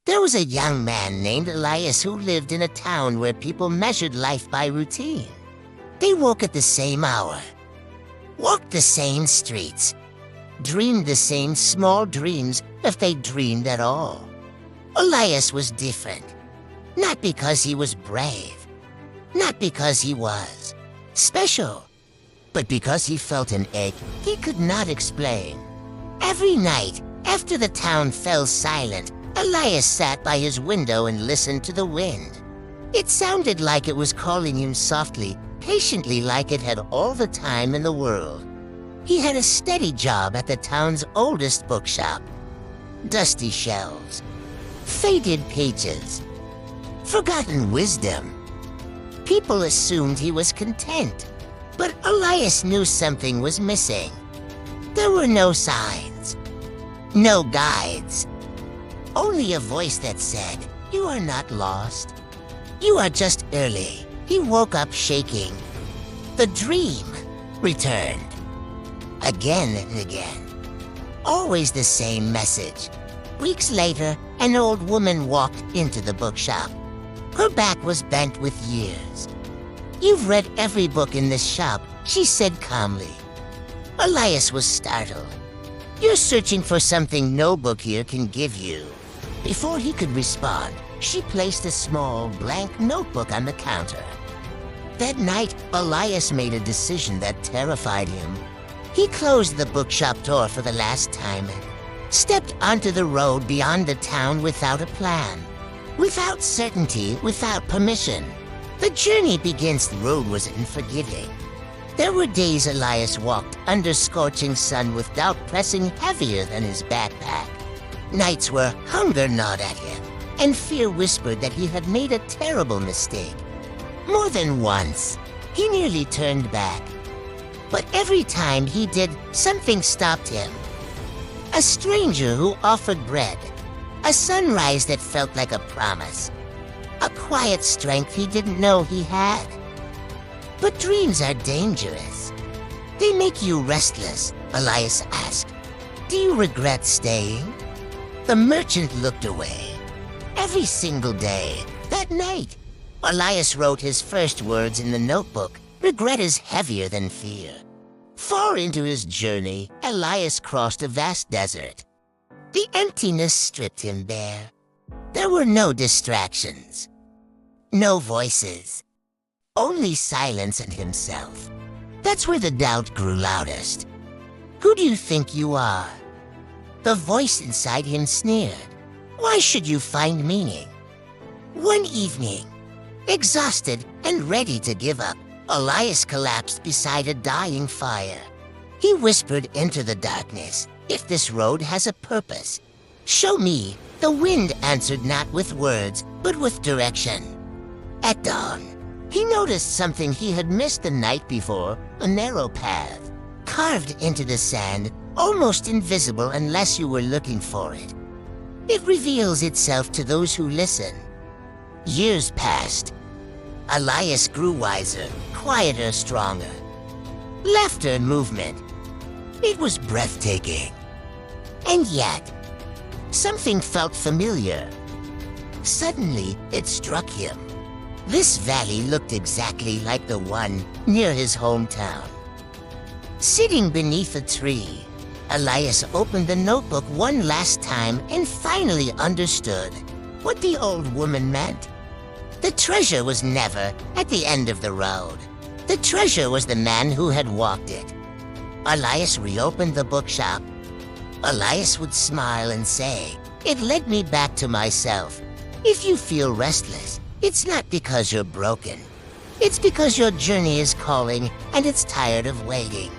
There was a young man named Elias who lived in a town where people measured life by routine. They woke at the same hour, walked the same streets, dreamed the same small dreams if they dreamed at all. Elias was different, not because he was brave, not because he was special, but because he felt an ache he could not explain. Every night, after the town fell silent, Elias sat by his window and listened to the wind. It sounded like it was calling him softly, patiently, like it had all the time in the world. He had a steady job at the town's oldest bookshop. Dusty shelves, faded pages, forgotten wisdom. People assumed he was content, but Elias knew something was missing. There were no signs, no guides, only a voice that said, "You are not lost. You are just early." He woke up shaking. The dream returned. Again and again. Always the same message. Weeks later, an old woman walked into the bookshop. Her back was bent with years. "You've read every book in this shop," she said calmly. Elias was startled. "You're searching for something no book here can give you." Before he could respond, she placed a small, blank notebook on the counter. That night, Elias made a decision that terrified him. He closed the bookshop door for the last time and stepped onto the road beyond the town without a plan, without certainty, without permission. The journey begins. The road was unforgiving. There were days Elias walked under scorching sun with doubt pressing heavier than his backpack. Nights where hunger gnawed at him, and fear whispered that he had made a terrible mistake. More than once, he nearly turned back. But every time he did, something stopped him. A stranger who offered bread, a sunrise that felt like a promise, a quiet strength he didn't know he had. But dreams are dangerous. They make you restless, Elias asked. "Do you regret staying?" The merchant looked away. Every single day, that night, Elias wrote his first words in the notebook. Regret is heavier than fear. Far into his journey, Elias crossed a vast desert. The emptiness stripped him bare. There were no distractions, no voices, only silence and himself. That's where the doubt grew loudest. "Who do you think you are?" The voice inside him sneered. "Why should you find meaning?" One evening, exhausted and ready to give up, Elias collapsed beside a dying fire. He whispered into the darkness, "If this road has a purpose, show me." The wind answered not with words, but with direction. At dawn, he noticed something he had missed the night before, a narrow path, carved into the sand, almost invisible unless you were looking for it. It reveals itself to those who listen. Years passed. Elias grew wiser, quieter, stronger. Laughter and movement. It was breathtaking. And yet, something felt familiar. Suddenly, it struck him. This valley looked exactly like the one near his hometown. Sitting beneath a tree, Elias opened the notebook one last time and finally understood what the old woman meant. The treasure was never at the end of the road. The treasure was the man who had walked it. Elias reopened the bookshop. Elias would smile and say, "It led me back to myself." If you feel restless, it's not because you're broken. It's because your journey is calling and it's tired of waiting.